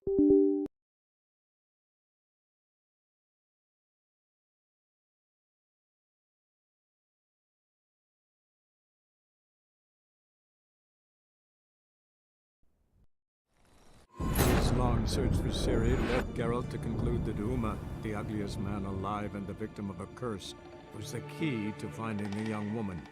This long search for Ciri led Geralt to conclude that Uma, the ugliest man alive and the victim of a curse, was the key to finding the young woman.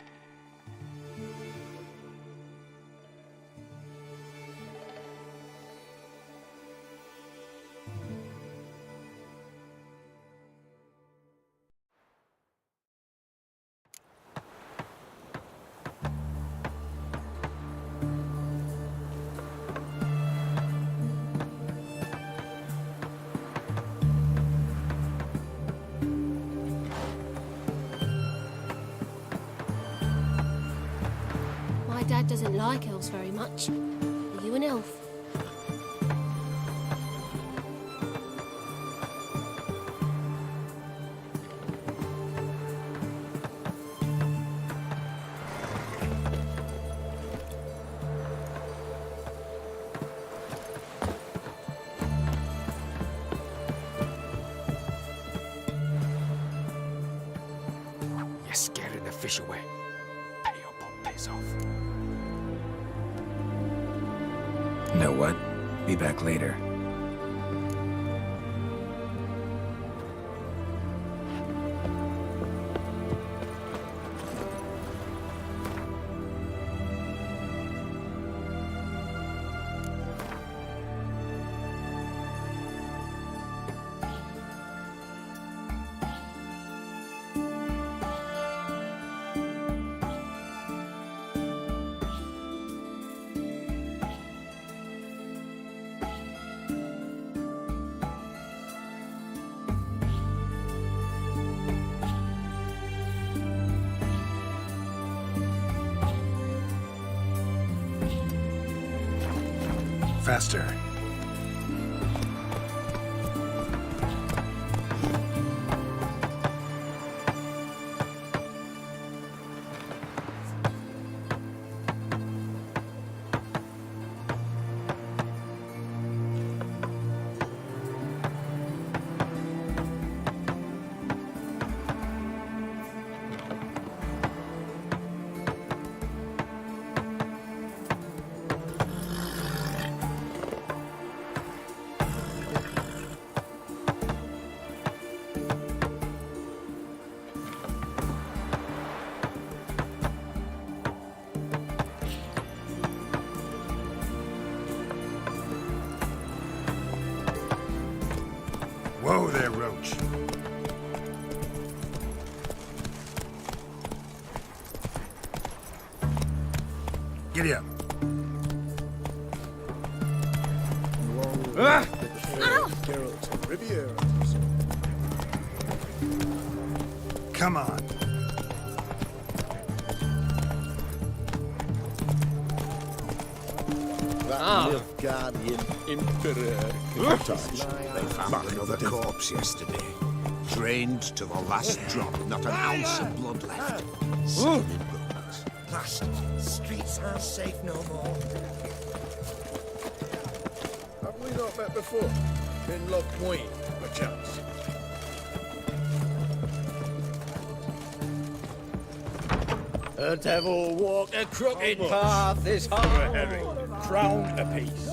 My dad doesn't like elves very much. Are you an elf? You're scaring the fish away. Pay up or pays off. Know what? Be back later. Faster. Whoa there, Roach. Giddy up. Geralt of Rivia. Come on. That Guardian Emperor. They found another corpse yesterday. Drained to the last drop, not an ounce of blood left. Seen in bones. Bastard. Streets aren't safe no more. Have we not met before? In Lock Point, perchance. The devil walk a crooked path this For a herring, crown apiece.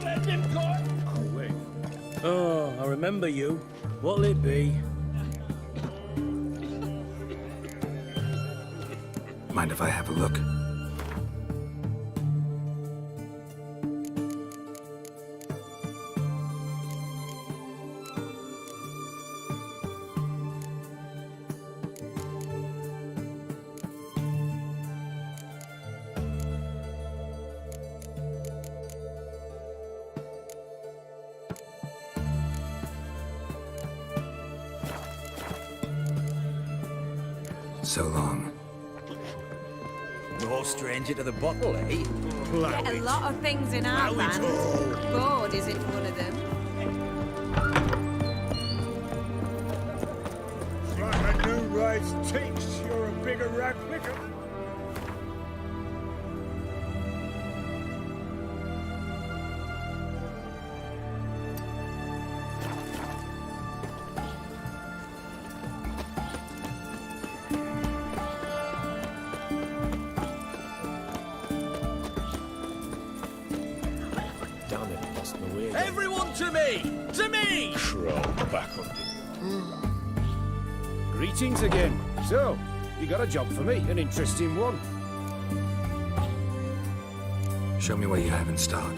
Let him go. Oh, wait. Oh, I remember you. What'll it be? Mind if I have a look? So long. No stranger to the bottle, eh? Get a lot of things in our van. Bored isn't one of them. Like a new ride's takes, you're a bigger rat picker. lost my way. Everyone to me! To me! Crawl back under. Greetings again. So, you got a job for me, an interesting one. Show me what you have in stock.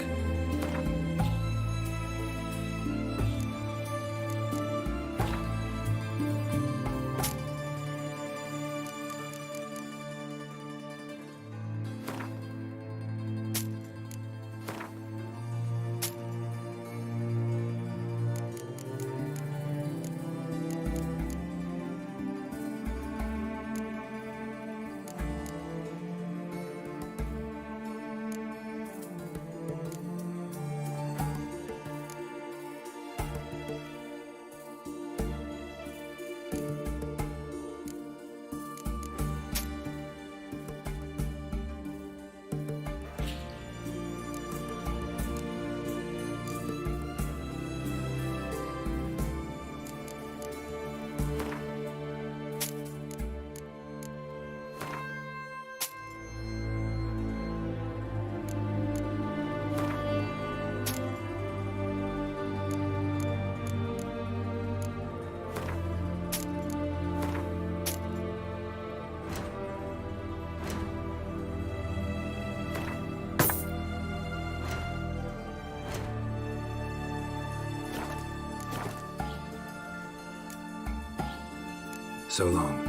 So long.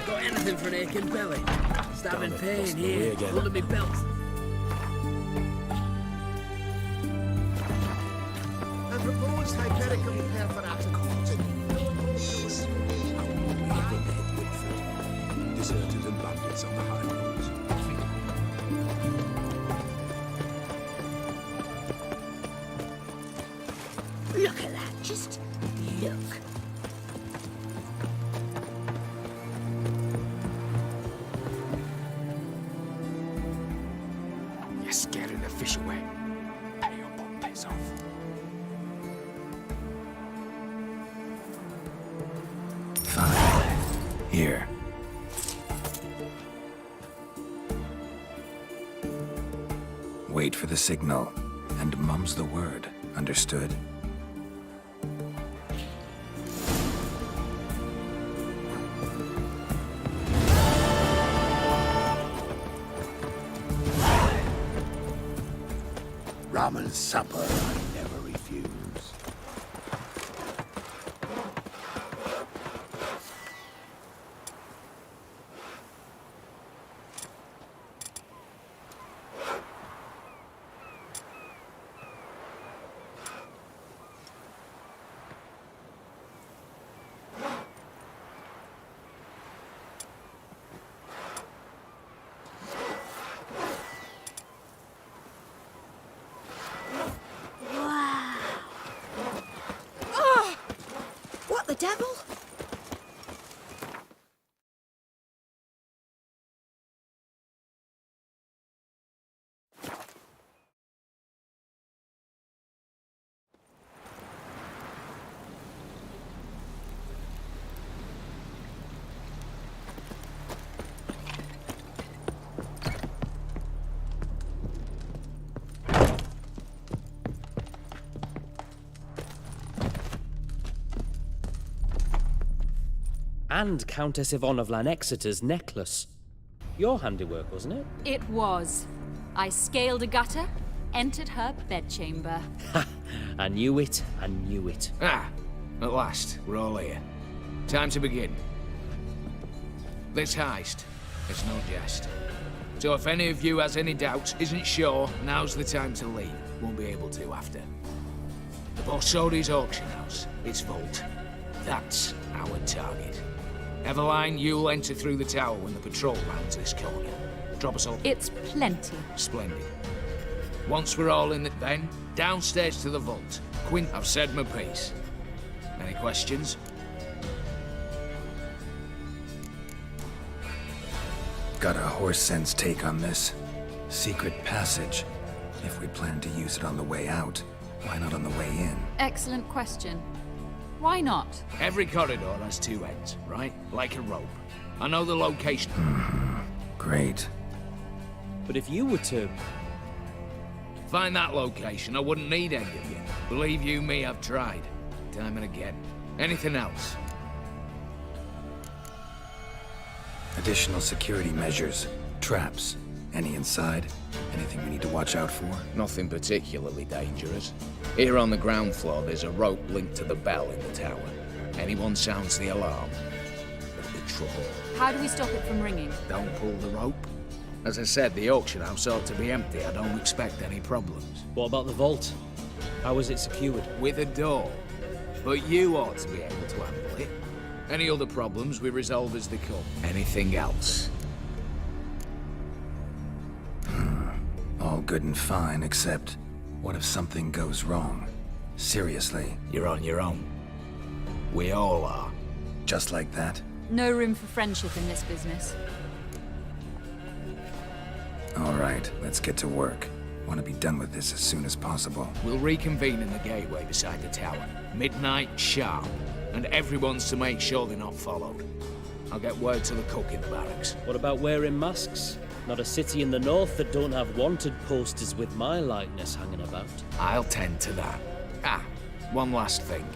Got anything for an aching belly? Stabbing Damn it, pain lost my way here, again. under me belt. I propose hyperical repair for Axii. Yes. We have a dead Whitford. Deserters and bandits on the high roads. Look at that. Just look. You're scaring the fish away. Pay up or piss off. Fine. Here. Wait for the signal, and mum's the word. Understood? Ramen supper I never refuse. What the devil? And Countess Yvonne of Lanexeter's necklace. Your handiwork, wasn't it? It was. I scaled a gutter, entered her bedchamber. Ha! I knew it, I knew it. Ah, at last, we're all here. Time to begin. This heist is no jest. So if any of you has any doubts, isn't sure, now's the time to leave. Won't be able to after. The Borsodi's auction house, its vault. That's our target. Eveline, you'll enter through the tower when the patrol rounds this corner. Drop us all. It's plenty. Splendid. Once we're all in it, then downstairs to the vault. Quinn, I've said my piece. Any questions? Got a horse sense take on this. Secret passage. If we plan to use it on the way out, why not on the way in? Excellent question. Why not? Every corridor has two ends, right? Like a rope. I know the location. Great. But if you were to... Find that location, I wouldn't need any of you. Believe you me, I've tried. Time and again. Anything else? Additional security measures. Traps. Any inside? Anything we need to watch out for? Nothing particularly dangerous. Here on the ground floor, there's a rope linked to the bell in the tower. Anyone sounds the alarm, there'll be trouble. How do we stop it from ringing? Don't pull the rope. As I said, the auction house ought to be empty. I don't expect any problems. What about the vault? How is it secured? With a door. But you ought to be able to handle it. Any other problems we resolve as they come. Anything else? All good and fine, except... what if something goes wrong? Seriously. You're on your own. We all are. Just like that? No room for friendship in this business. All right, let's get to work. Want to be done with this as soon as possible. We'll reconvene in the gateway beside the tower. Midnight sharp. And everyone's to make sure they're not followed. I'll get word to the cook in the barracks. What about wearing masks? Not a city in the north that don't have wanted posters with my likeness hanging about. I'll tend to that. One last thing.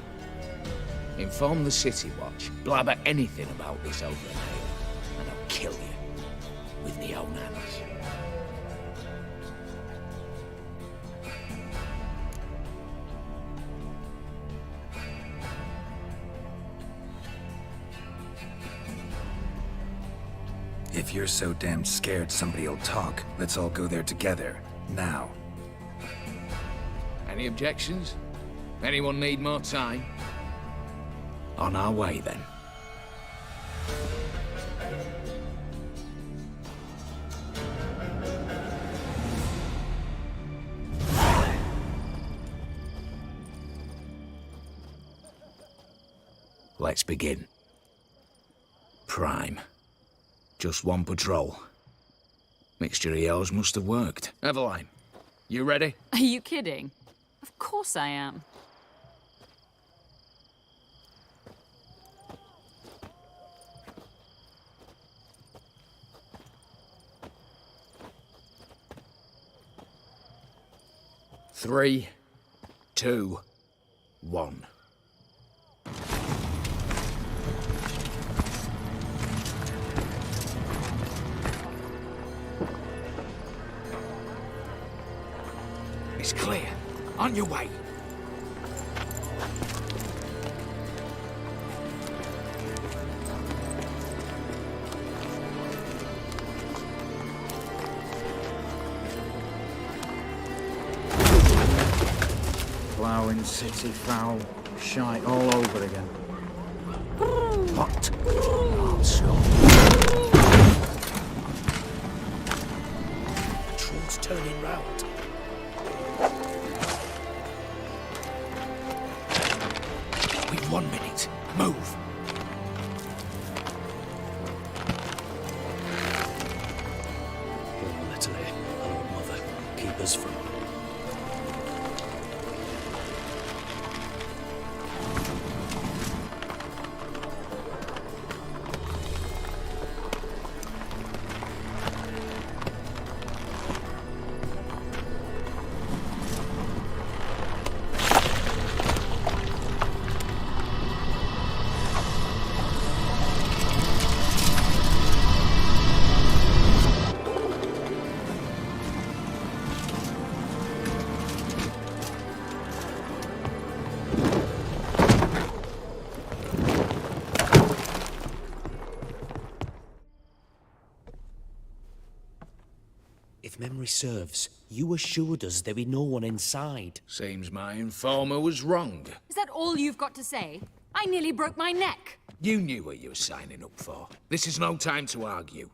Inform the City Watch. Blabber anything about this over an ale, and I'll kill you. With my own hands. If you're so damn scared somebody'll talk, let's all go there together. Now. Any objections? Anyone need more time? On our way, then. Let's begin. Prime. Just one patrol. Mixture of yours must have worked. Eveline, you ready? Are you kidding? Of course I am. Three, 2, 1. It's clear. On your way. Ploughing city foul. Shite all over again. What? Oh, stop. Patrol's turning round. We've 1 minute. Move. Oh, Natalie, hello, mother. Keep us from... If memory serves, you assured us there be no one inside. Seems my informer was wrong. Is that all you've got to say? I nearly broke my neck. You knew what you were signing up for. This is no time to argue.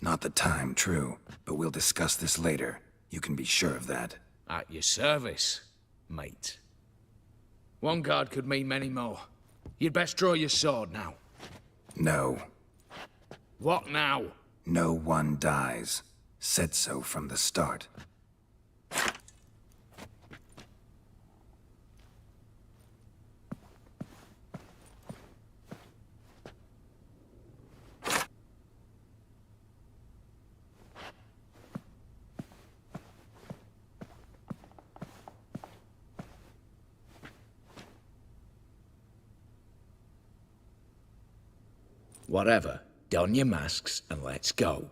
Not the time, true. But we'll discuss this later. You can be sure of that. At your service, mate. One guard could mean many more. You'd best draw your sword now. No. What now? No one dies. Said so from the start. Whatever. Don your masks and let's go.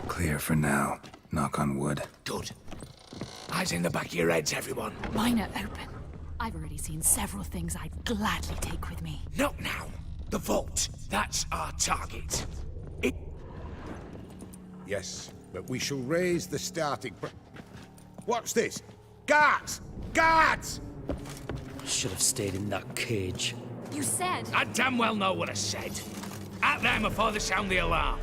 Clear for now. Knock on wood. Good. Eyes in the back of your heads, everyone. Mine are open. I've already seen several things I'd gladly take with me. Not now. The vault. That's our target. Yes, but we shall raise the starting... What's this? Guards! Guards! Should have stayed in that cage. You said... I damn well know what I said. At them before they sound the alarm.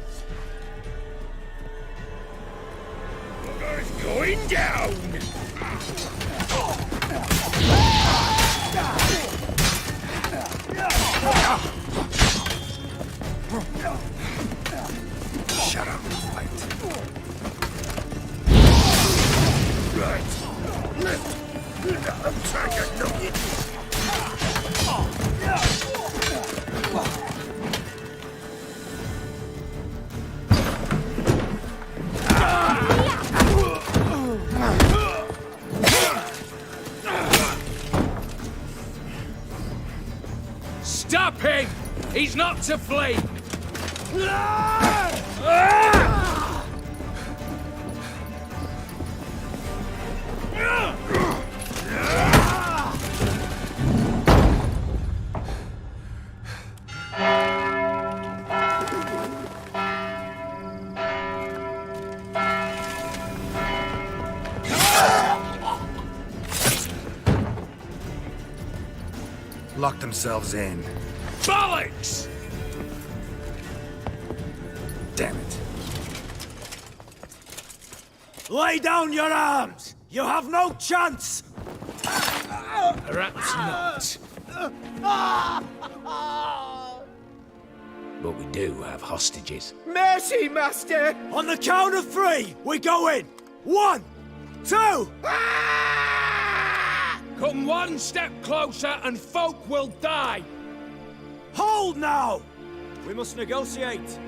Bugger's going down! Shut up and fight. Right. I'm trying to knock it. Stop him! He's not to flee! Lock themselves in. Bollocks! Damn it. Lay down your arms! You have no chance! Perhaps not. But we do have hostages. Mercy, Master! On the count of 3, we go in! 1, 2... Come one step closer and folk will die! Hold now! We must negotiate.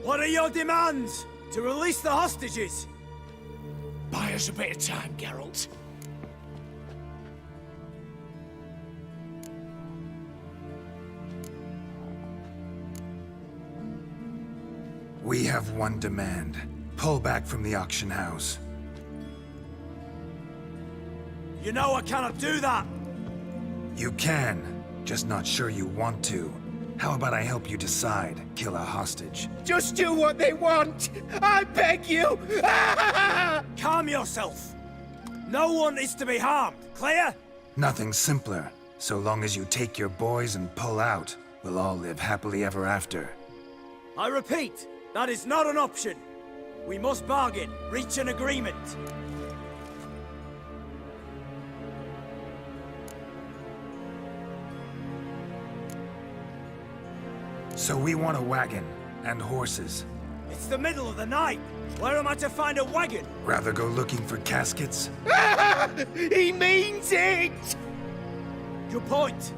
What are your demands? To release the hostages? Buy us a bit of time, Geralt. We have one demand. Pull back from the auction house. You know I cannot do that! You can, just not sure you want to. How about I help you decide? Kill a hostage. Just do what they want! I beg you! Calm yourself! No one is to be harmed, clear? Nothing simpler. So long as you take your boys and pull out, we'll all live happily ever after. I repeat, that is not an option. We must bargain, reach an agreement. So we want a wagon, and horses. It's the middle of the night. Where am I to find a wagon? Rather go looking for caskets? He means it! Good point.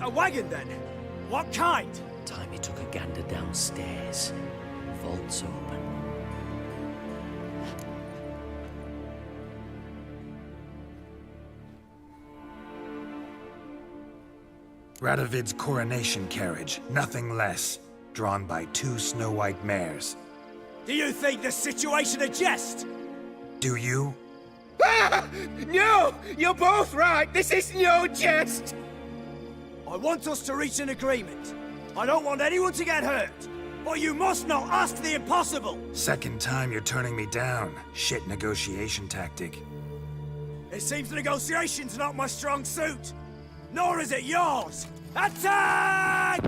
A wagon, then? What kind? Time he took a gander downstairs. Vault's open. Radovid's coronation carriage, nothing less. Drawn by 2 snow-white mares. Do you think the situation a jest? Do you? No! You're both right! This is no jest! I want us to reach an agreement. I don't want anyone to get hurt. But you must not ask the impossible! Second time you're turning me down. Shit negotiation tactic. It seems negotiation's not my strong suit. Nor is it yours! Attack!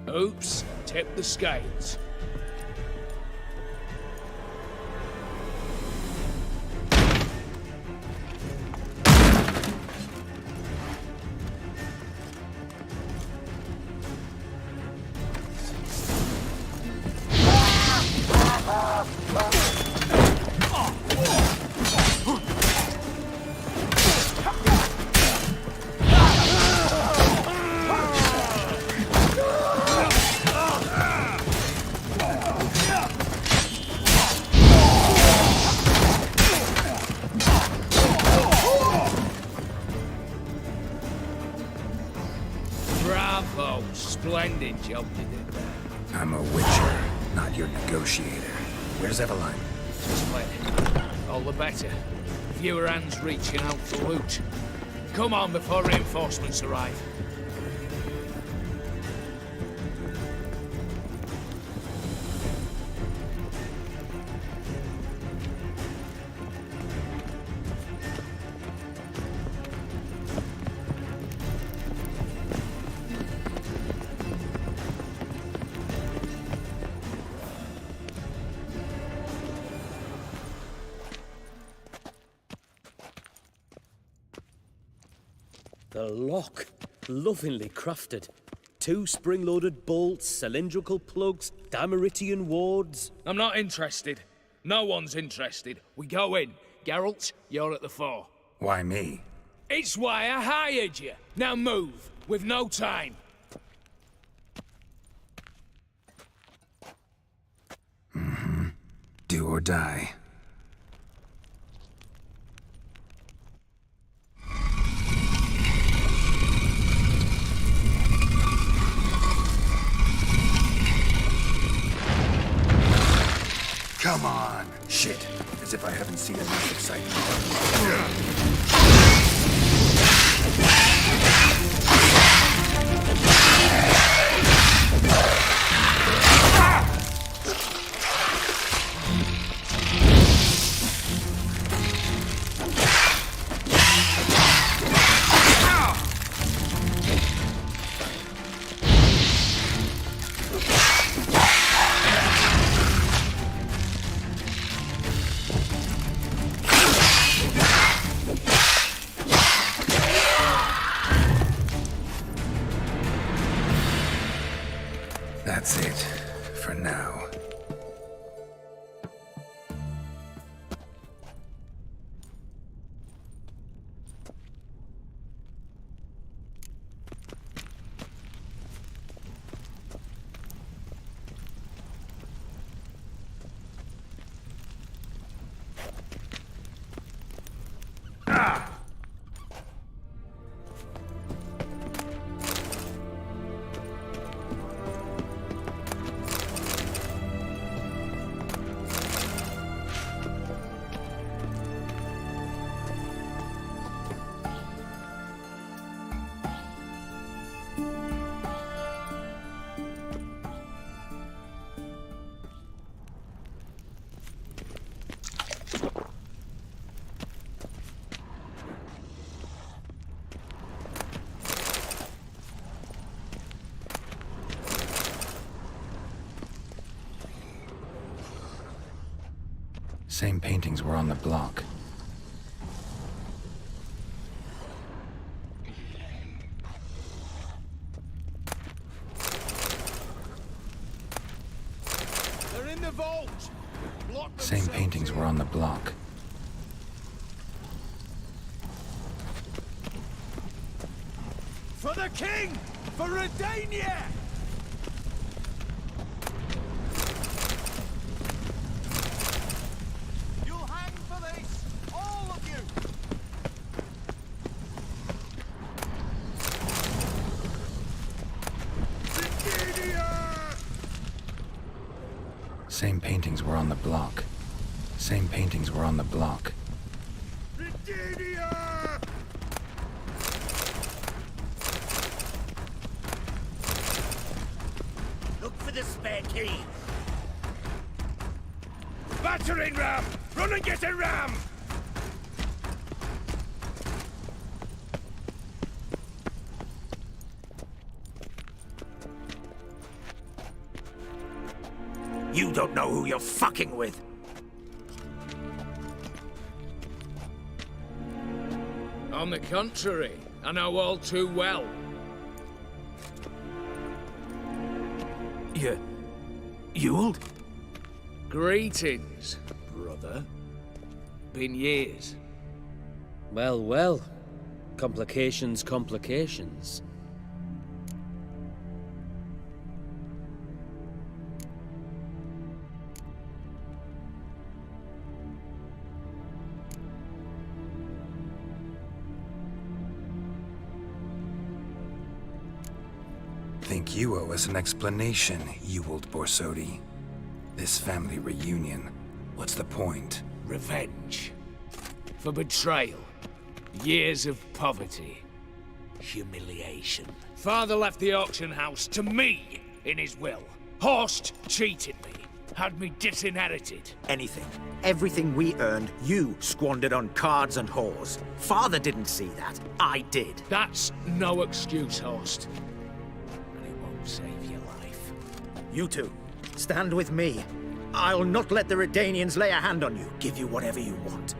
Oops, tip the scales. Splendid job you did there. I'm a Witcher. not your negotiator. Where's Eveline? Split. All the better. Fewer hands reaching out for loot. Come on before reinforcements arrive. The lock. Lovingly crafted. 2 spring-loaded bolts, cylindrical plugs, Dameritian wards. I'm not interested. No one's interested. We go in. Geralt, you're at the fore. Why me? It's why I hired you. Now move. We've no time. Do or die. Come on! Shit. As if I haven't seen enough excitement. That's it, for now. Same paintings were on the block. They're in the vault! Same paintings were on the block. For the king! For Redania! You'll hang for this! All of you! Same paintings were on the block. Same paintings were on the block. Look for the spare key! Battering ram! Run and get a ram! You don't know who you're fucking with! On the contrary, I know all too well. Ewald? Greetings, brother. Been years. Well, well. Complications, complications. Think you owe us an explanation, Ewald Borsodi. This family reunion, what's the point? Revenge. For betrayal. Years of poverty. Humiliation. Father left the auction house to me in his will. Horst cheated me. Had me disinherited. Anything. Everything we earned, you squandered on cards and whores. Father didn't see that. I did. That's no excuse, Horst. And it won't save your life. You two, stand with me. I'll not let the Redanians lay a hand on you. Give you whatever you want.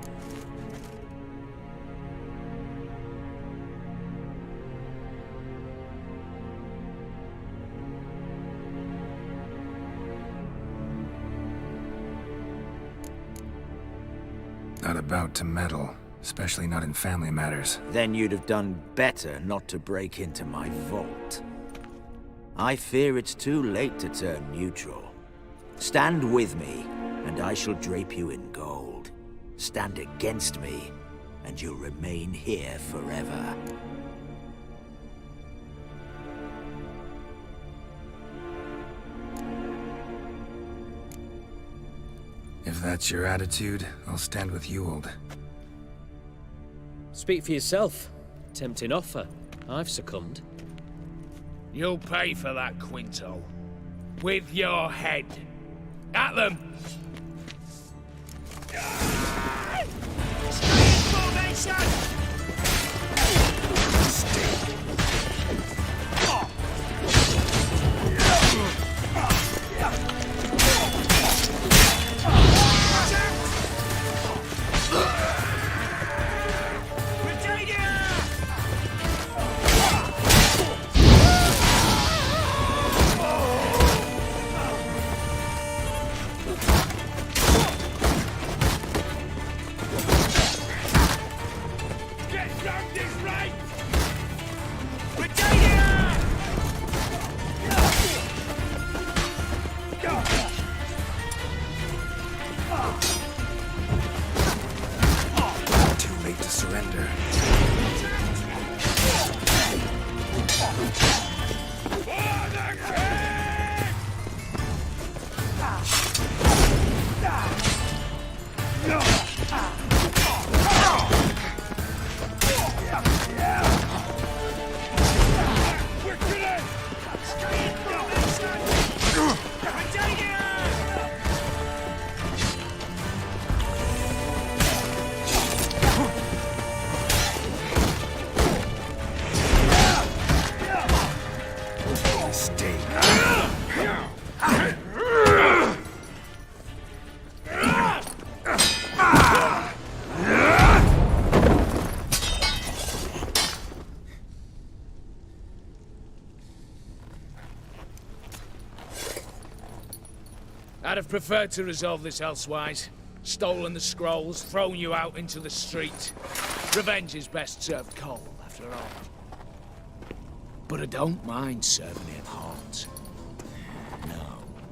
Not about to meddle, especially not in family matters. Then you'd have done better not to break into my vault. I fear it's too late to turn neutral. Stand with me, and I shall drape you in gold. Stand against me, and you'll remain here forever. If that's your attitude, I'll stand with Ewald. Speak for yourself. Tempting offer. I've succumbed. You'll pay for that, Quinto. With your head. At them! I'd have preferred to resolve this elsewise. Stolen the scrolls, thrown you out into the street. Revenge is best served cold, after all. But I don't mind serving it hot. No.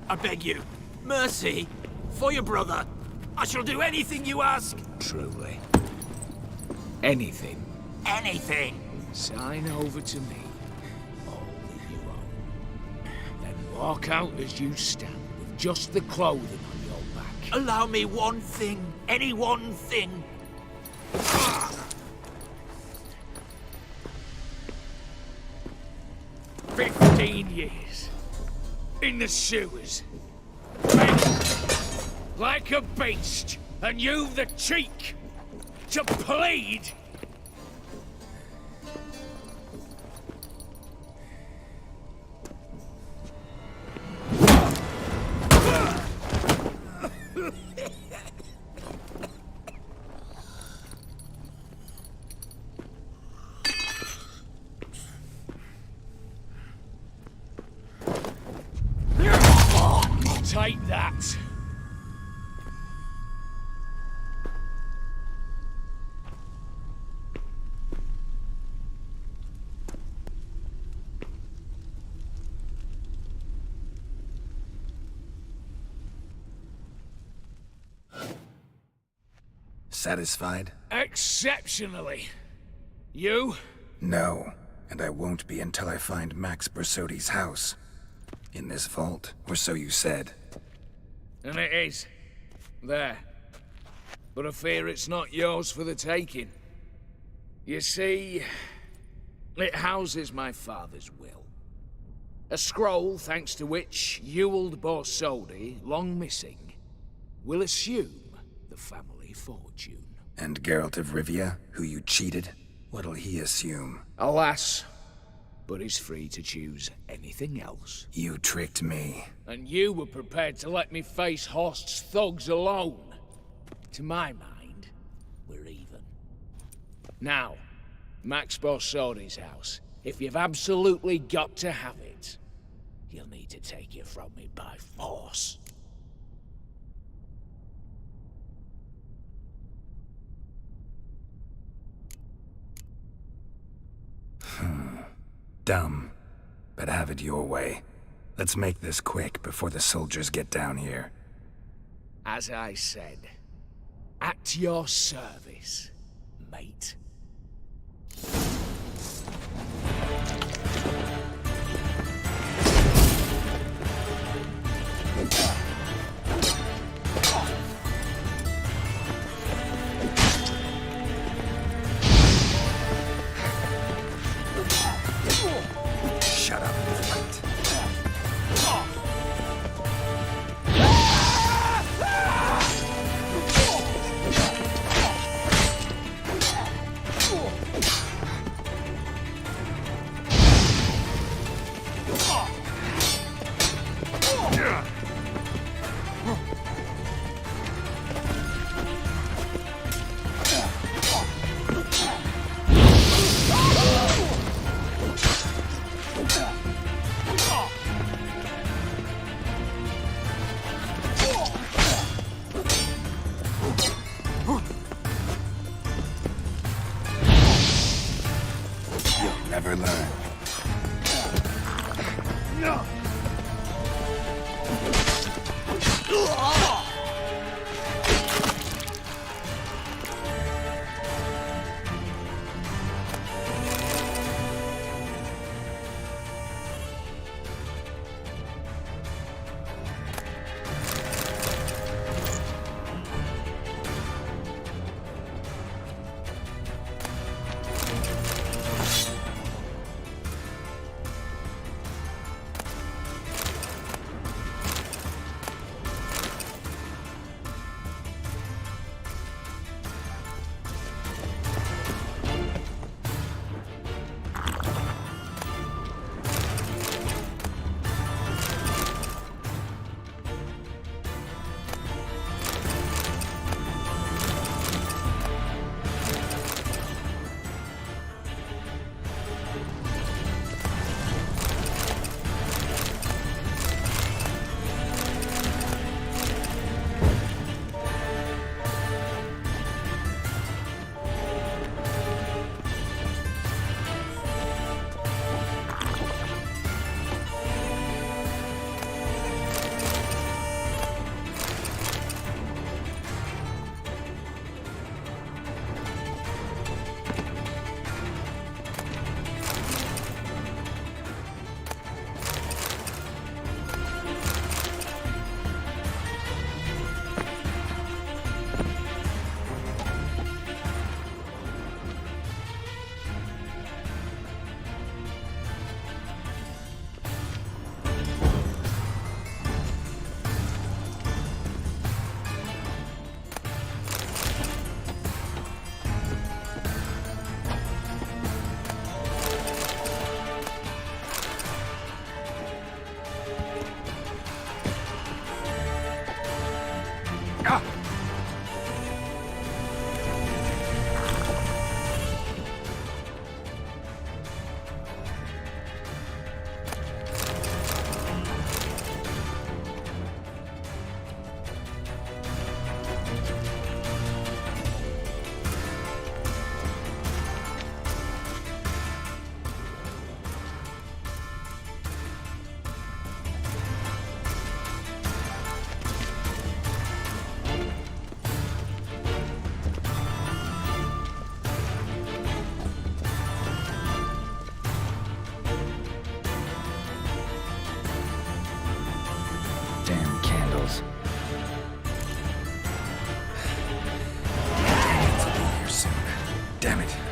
I beg you, mercy, for your brother. I shall do anything you ask. Truly. Anything. Anything. Sign over to me. All that you own. Then walk out as you stand, with just the clothing on your back. Allow me one thing. Any one thing. 15 years. In the sewers. Begged. Like a beast. And you've the cheek to plead. Take that. Satisfied? Exceptionally. You? No, and I won't be until I find Max Bersodi's house. In this vault, or so you said. And it is. There. But I fear it's not yours for the taking. You see, it houses my father's will. A scroll thanks to which Ewald Borsodi, long missing, will assume the family fortune. And Geralt of Rivia, who you cheated, what'll he assume? Alas, but he's free to choose anything else. You tricked me. And you were prepared to let me face Horst's thugs alone. To my mind, we're even. Now, Max Borsodi's house. If you've absolutely got to have it, you'll need to take it from me by force. Dumb, but have it your way. Let's make this quick before the soldiers get down here. As I said, at your service, mate. Shut up and fight. You'll never learn.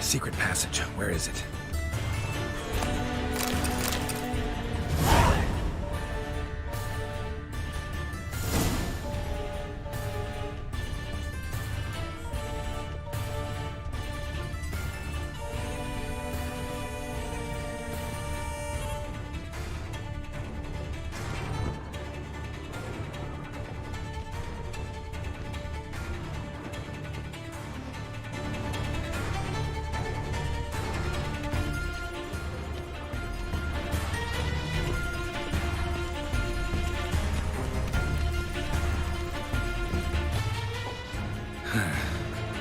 secret passage. Where is it?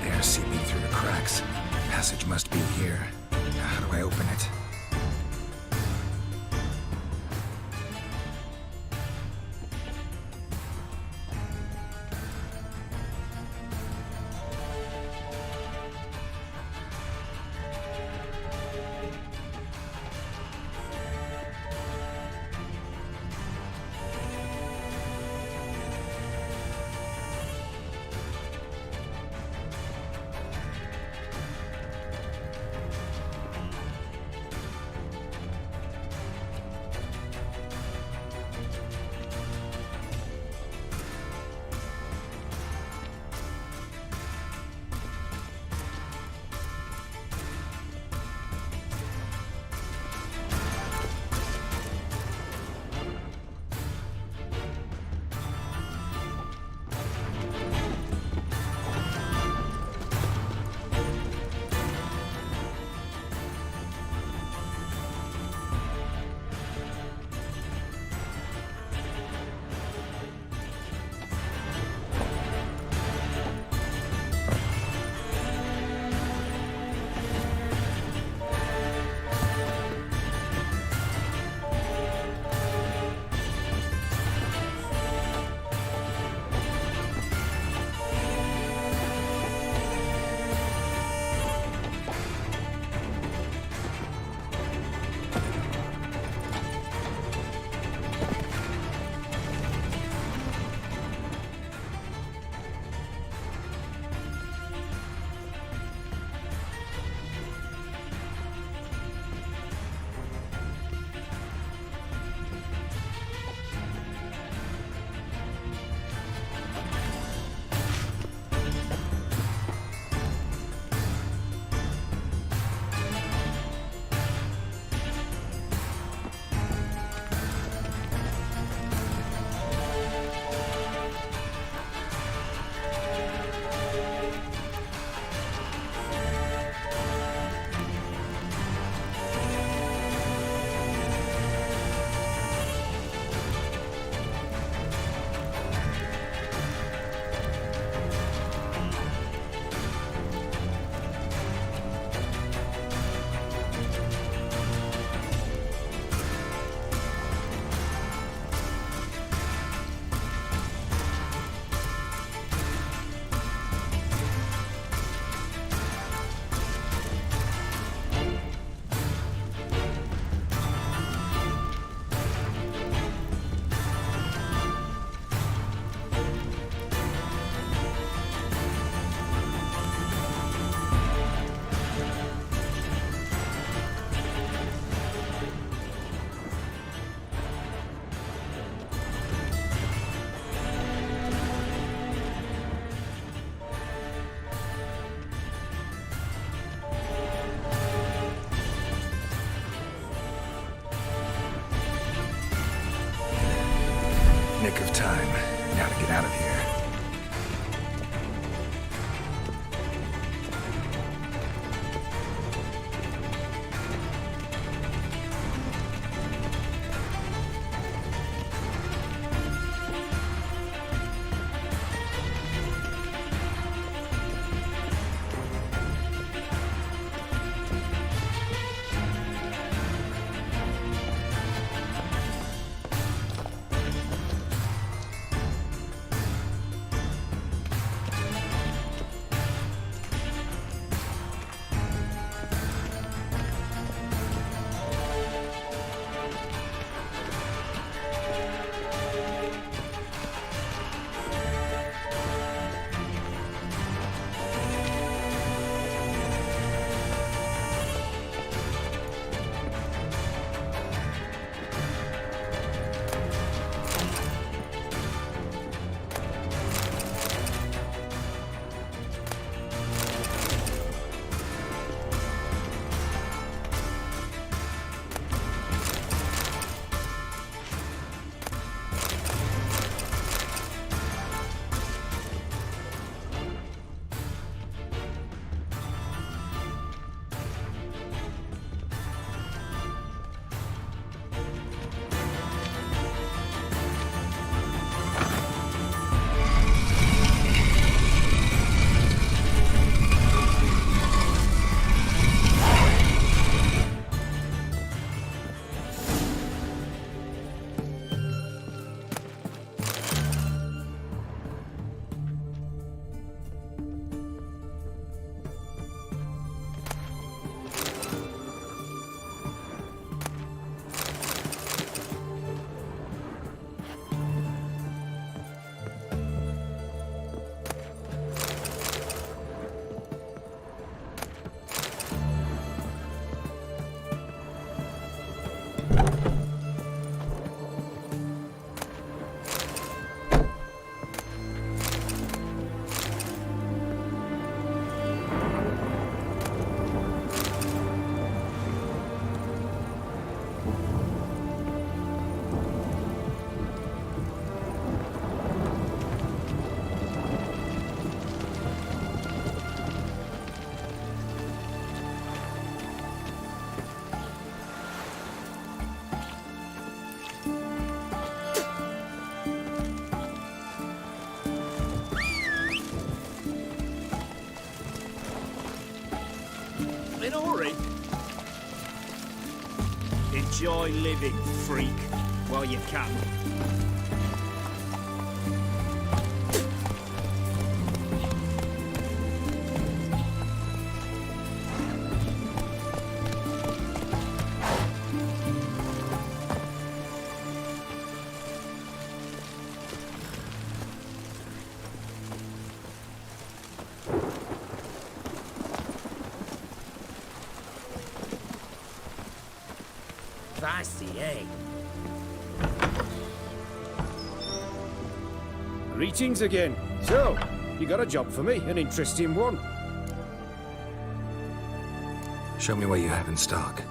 Air seeping through the cracks. Passage must be here. How do I open it? Nick of time. Now to get out of here. in a hurry. Enjoy living, freak, while you can. Feisty, eh? Greetings again. So, you got a job for me, an interesting one. Show me what you have in stock.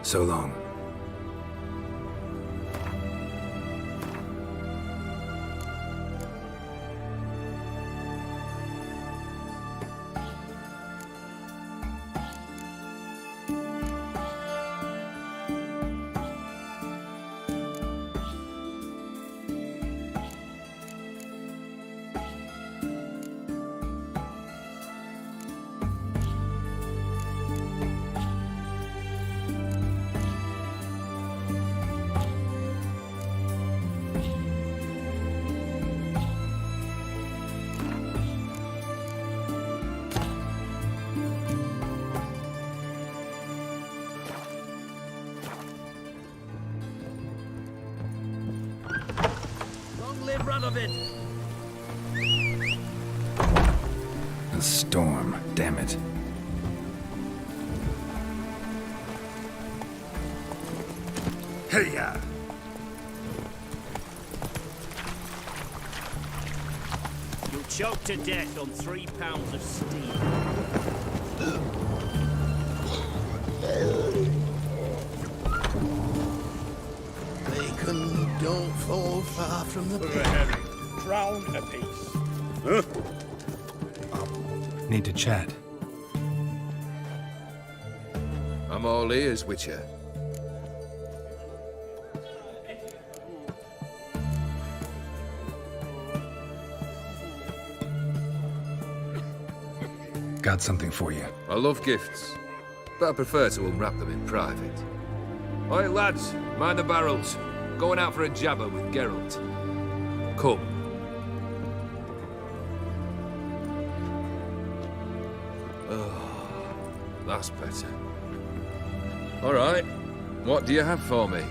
So long. A storm, damn it. Hey-ya! You'll choke to death on 3 pounds of steam. Bacon don't fall far from the For a herring. Crown apiece. Huh? Need to chat. I'm all ears, Witcher. Got something for you. I love gifts, but I prefer to unwrap them in private. Oi, lads, mind the barrels. Going out for a jabber with Geralt. Come. That's better. All right. What do you have for me?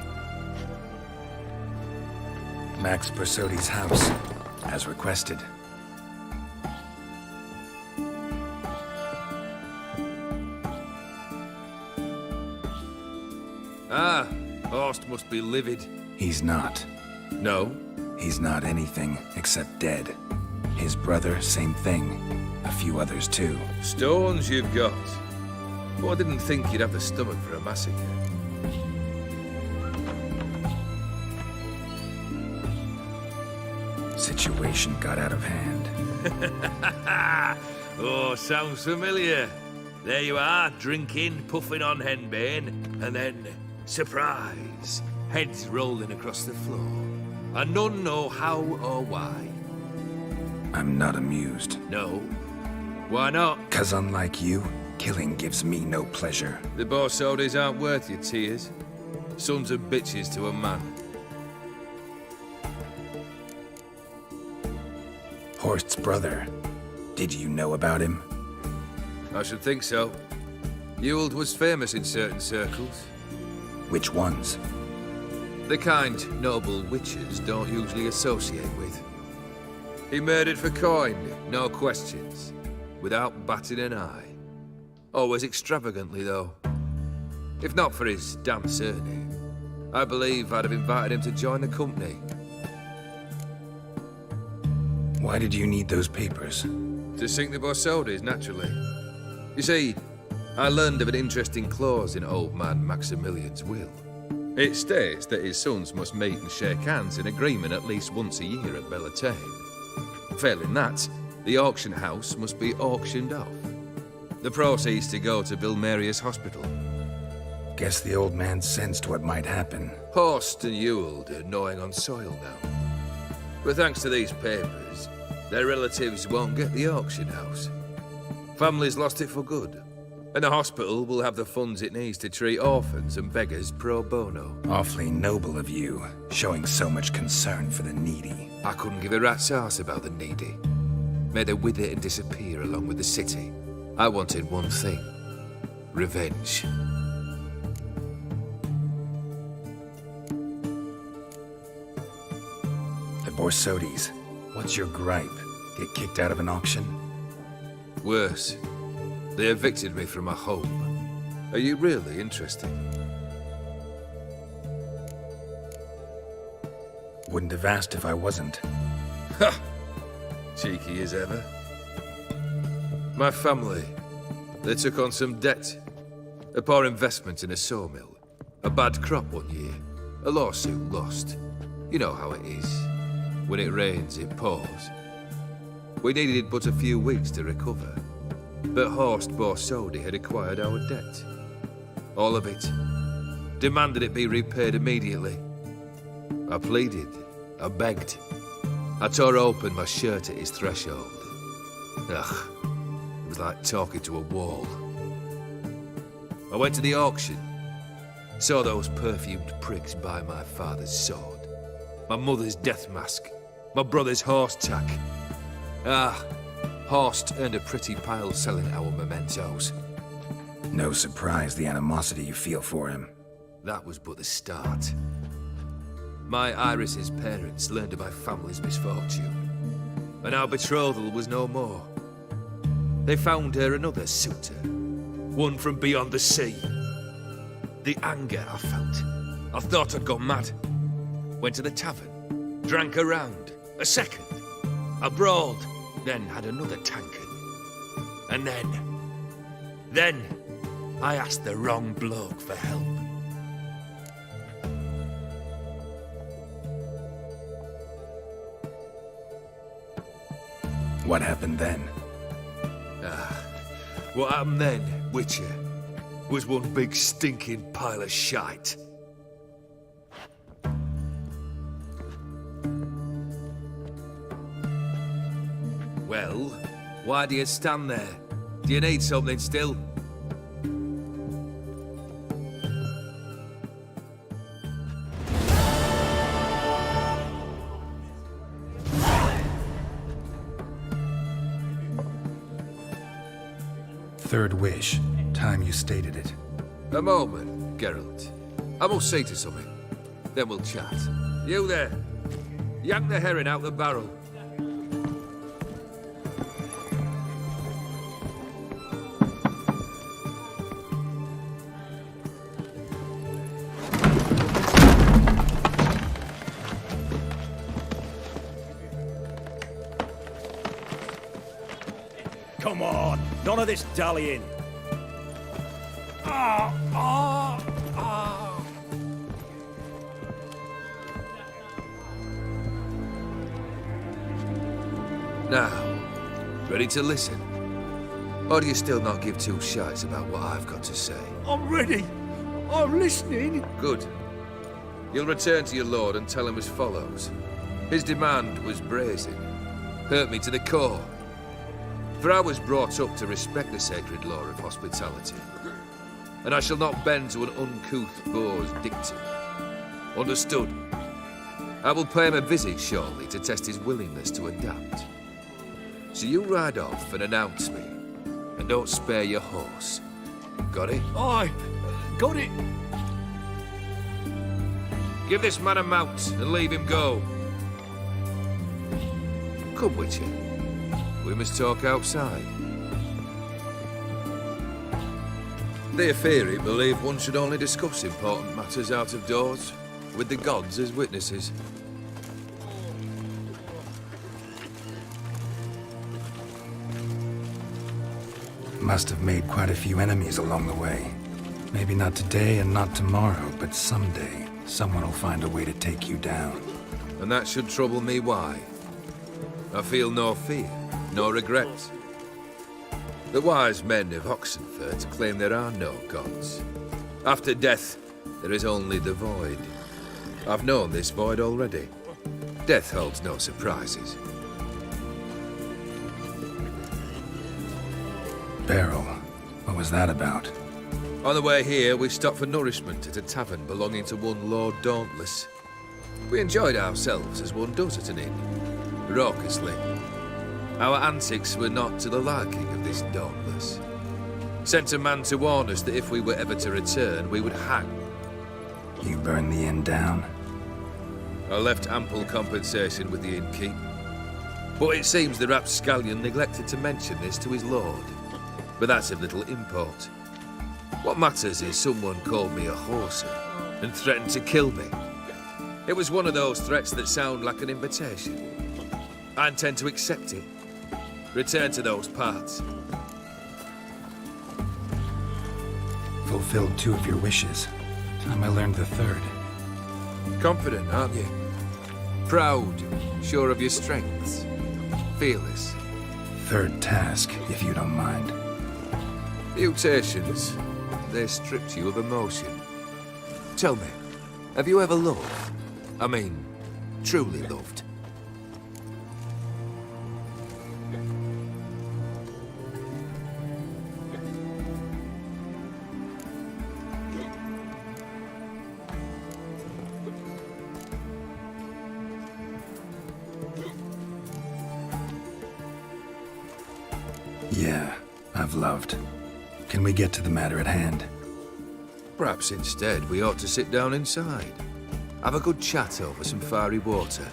Max Bersodi's house, as requested. Ah, Horst must be livid. He's not. No? He's not anything except dead. His brother, same thing. A few others too. Stones you've got. Oh, I didn't think you'd have the stomach for a massacre. Situation got out of hand. Oh, sounds familiar. There you are, drinking, puffing on henbane, and then, surprise, heads rolling across the floor. And none know how or why. I'm not amused. No? Why not? 'Cause unlike you, killing gives me no pleasure. The Borsodis aren't worth your tears. Sons of bitches to a man. Horst's brother. Did you know about him? I should think so. Yrden was famous in certain circles. Which ones? The kind noble witches don't usually associate with. He murdered for coin, no questions, without batting an eye. Always extravagantly, though. If not for his damn surname, I believe I'd have invited him to join the company. Why did you need those papers? To sink the Borsodis, naturally. You see, I learned of an interesting clause in old man Maximilian's will. It states that his sons must meet and shake hands in agreement at least once a year at Bellatane. Failing that, the auction house must be auctioned off. The proceeds to go to Vilmeria's hospital. Guess the old man sensed what might happen. Horst and Yrden are gnawing on soil now. But thanks to these papers, their relatives won't get the auction house. Families lost it for good, and the hospital will have the funds it needs to treat orphans and beggars pro bono. Awfully noble of you, showing so much concern for the needy. I couldn't give a rat's ass about the needy. May they wither and disappear along with the city. I wanted one thing. Revenge. The Borsodis. What's your gripe? Get kicked out of an auction? Worse. They evicted me from my home. Are you really interested? Wouldn't have asked if I wasn't. Ha! Cheeky as ever. My family, they took on some debt. A poor investment in a sawmill. A bad crop one year. A lawsuit lost. You know how it is. When it rains, it pours. We needed but a few weeks to recover. But Horst Borsodi had acquired our debt. All of it. Demanded it be repaid immediately. I pleaded. I begged. I tore open my shirt at his threshold. Ugh. It was like talking to a wall. I went to the auction. Saw those perfumed prigs buy my father's sword. My mother's death mask. My brother's horse tack. Ah, Horst earned a pretty pile selling our mementos. No surprise the animosity you feel for him. That was but the start. My Iris's parents learned of my family's misfortune, and our betrothal was no more. They found her another suitor, one from beyond the sea. The anger I felt, I thought I'd gone mad. Went to the tavern, drank a round, a second. I brawled, then had another tankard. And then I asked the wrong bloke for help. What happened then? What happened then, Witcher, was one big stinking pile of shite. Well, why do you stand there? Do you need something still? Third wish. time you stated it. A moment, Geralt. I must say to something. Then we'll chat. You there. Yank the herring out the barrel. Come on, none of this dallying. Now, ready to listen? Or do you still not give two shites about what I've got to say? I'm ready. I'm listening. Good. You'll return to your lord and tell him as follows. His demand was brazen. Hurt me to the core. For I was brought up to respect the sacred law of hospitality. And I shall not bend to an uncouth boor's dictum. Understood? I will pay him a visit shortly to test his willingness to adapt. So you ride off and announce me. And don't spare your horse. Got it? Aye, got it. Give this man a mount and leave him go. Come, Witcher. We must talk outside. The Aphiri believe one should only discuss important matters out of doors, with the gods as witnesses. Must have made quite a few enemies along the way. Maybe not today and not tomorrow, but someday, someone will find a way to take you down. And that should trouble me why? I feel no fear, no regret. The wise men of Oxenfurt claim there are no gods. After death, there is only the void. I've known this void already. Death holds no surprises. Barrel. What was that about? On the way here, we stopped for nourishment at a tavern belonging to one Lord Dauntless. We enjoyed ourselves as one does at an inn, raucously. Our antics were not to the liking of this Dauntless. Sent a man to warn us that if we were ever to return, we would hang. You burned the inn down? I left ample compensation with the innkeep. But it seems the rapscallion neglected to mention this to his lord. But that's of little import. What matters is someone called me a horser and threatened to kill me. It was one of those threats that sound like an invitation. I intend to accept it. Return to those parts. Fulfilled 2 of your wishes. Time I learned the 3rd. Confident, aren't you? Proud, sure of your strengths. Fearless. 3rd task, if you don't mind. Mutations. They stripped you of emotion. Tell me, have you ever loved? I mean, truly loved? Yeah, I've loved. Can we get to the matter at hand? Perhaps instead we ought to sit down inside. Have a good chat over some fiery water.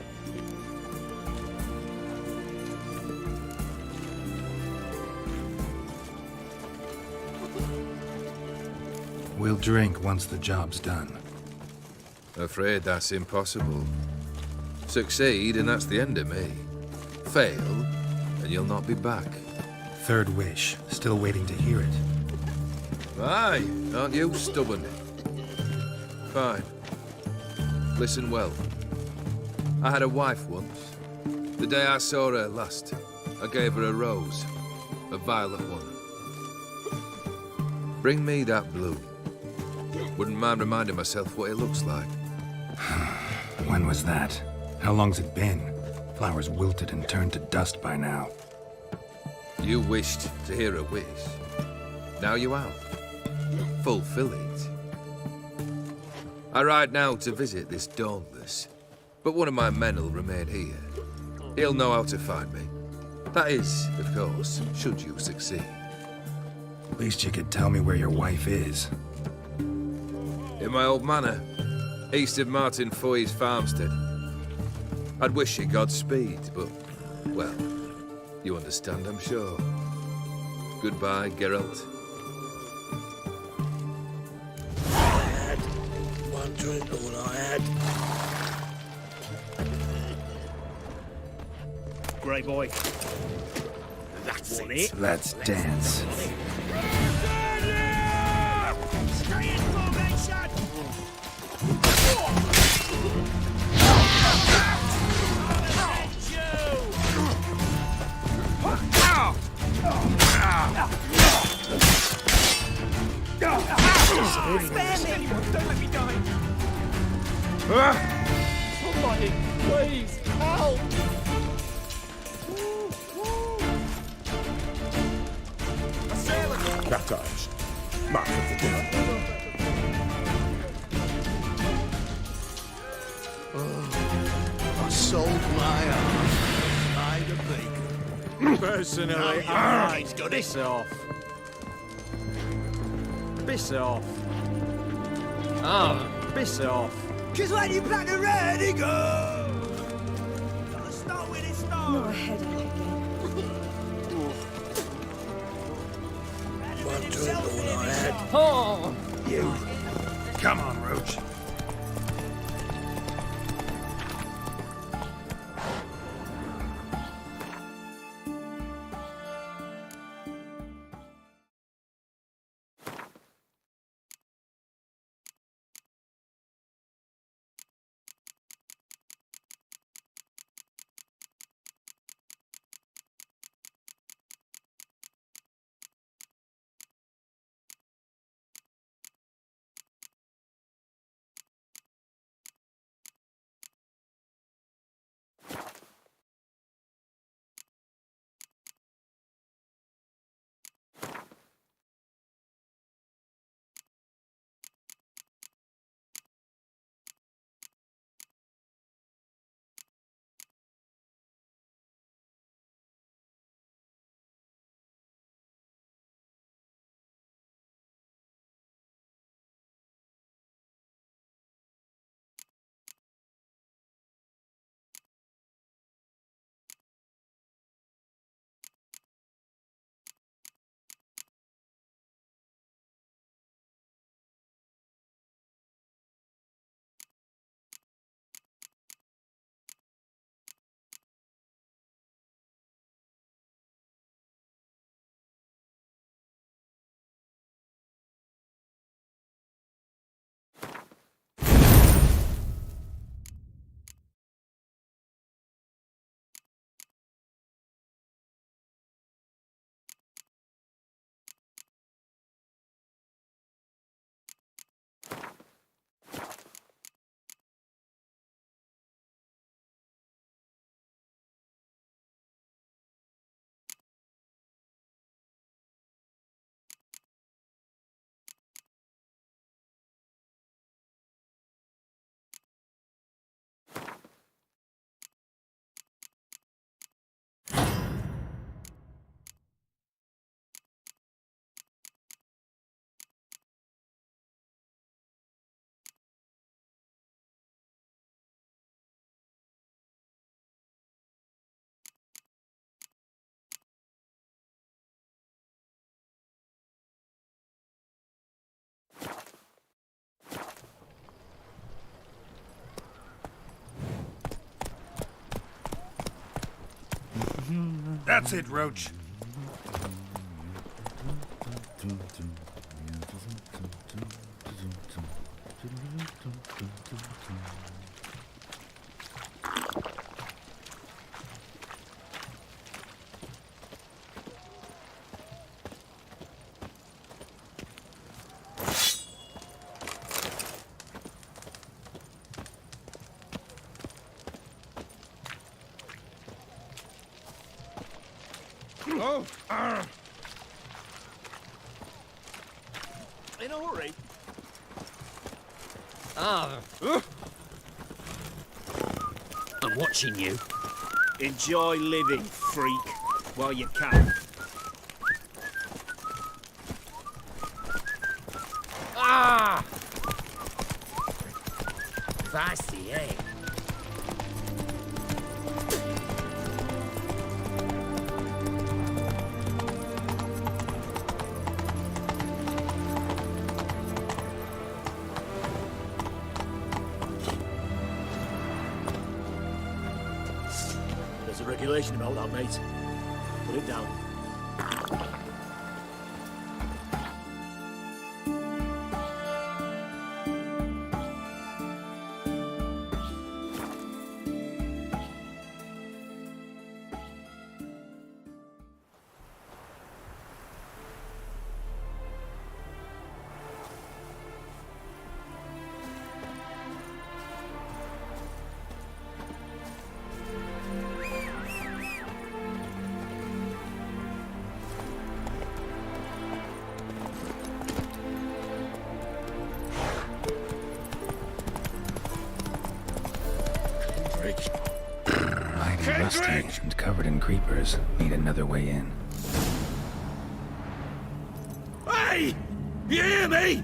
We'll drink once the job's done. Afraid that's impossible. Succeed and that's the end of me. Fail and you'll not be back. 3rd wish. Still waiting to hear it. Aye, aren't you stubborn? Fine. Listen well. I had a wife once. The day I saw her last, I gave her a rose. A violet one. Bring me that blue. Wouldn't mind reminding myself what it looks like. When was that? How long's it been? Flowers wilted and turned to dust by now. You wished to hear a wish. Now you have. Fulfill it. I ride now to visit this Dauntless, but one of my men will remain here. He'll know how to find me. That is, of course, should you succeed. At least you could tell me where your wife is. In my old manor, east of Martin Foy's farmstead. I'd wish you Godspeed, but, well, you understand, I'm sure. Goodbye, Geralt. I had one drink, all I had. Grey boy. That's it. Let's dance. Stay in formation! Spare me! Don't let me die! Somebody, please, help! Baptized. Mark of the dead. I sold my arm. By the beacon. Personally, He's got it. piss off. Piss off. Piss off. Cause when you black and red, he goes! Gotta start with his start! Not a headache again. One drink, all I had. Oh! You. Come on, Roach. That's it, Roach. Oh, In a hurry? I'm watching you. Enjoy living, freak, while you can. There's a regulation about that, mate. Put it down. Mighty rusty and covered in creepers. Need another way in. Hey! You hear me?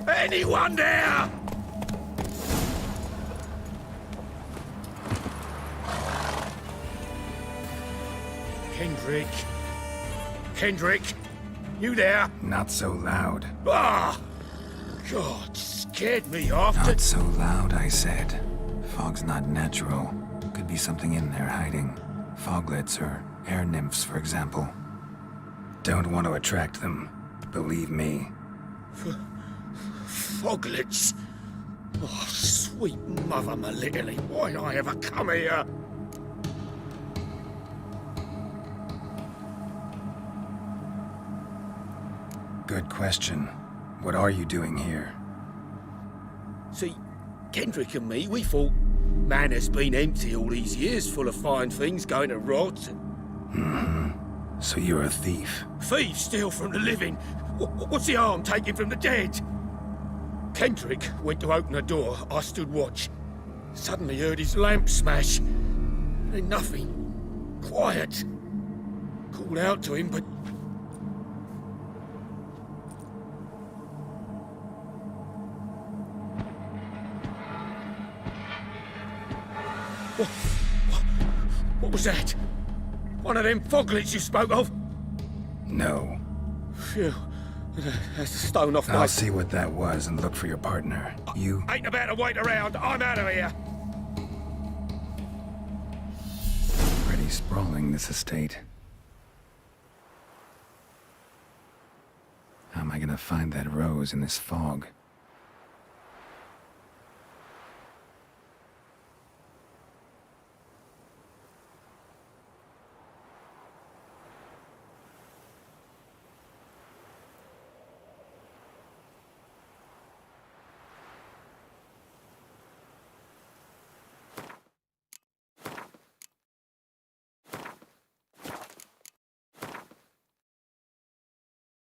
Anyone there? Kendrick. Kendrick, you there? Not so loud. Ah! God, scared me off. Not so loud, I said. Fog's not natural. Could be something in there hiding. Foglets or air nymphs, for example. Don't want to attract them. Believe me. Foglets? Oh, sweet mother Malilly, why'd I ever come here? Good question. What are you doing here? See, Kendrick and me, we thought Manor's been empty all these years, full of fine things going to rot. Mm-hmm. So you're a thief? Thieves steal from the living. What's the harm taking from the dead? Kendrick went to open the door. I stood watch. Suddenly heard his lamp smash. Then nothing. Quiet. Called out to him, but... What was that? One of them foglets you spoke of? No. Phew. That's the stone off my... I'll see what that was and look for your partner. You... Ain't about to wait around. I'm out of here. Pretty sprawling, this estate. How am I gonna find that rose in this fog?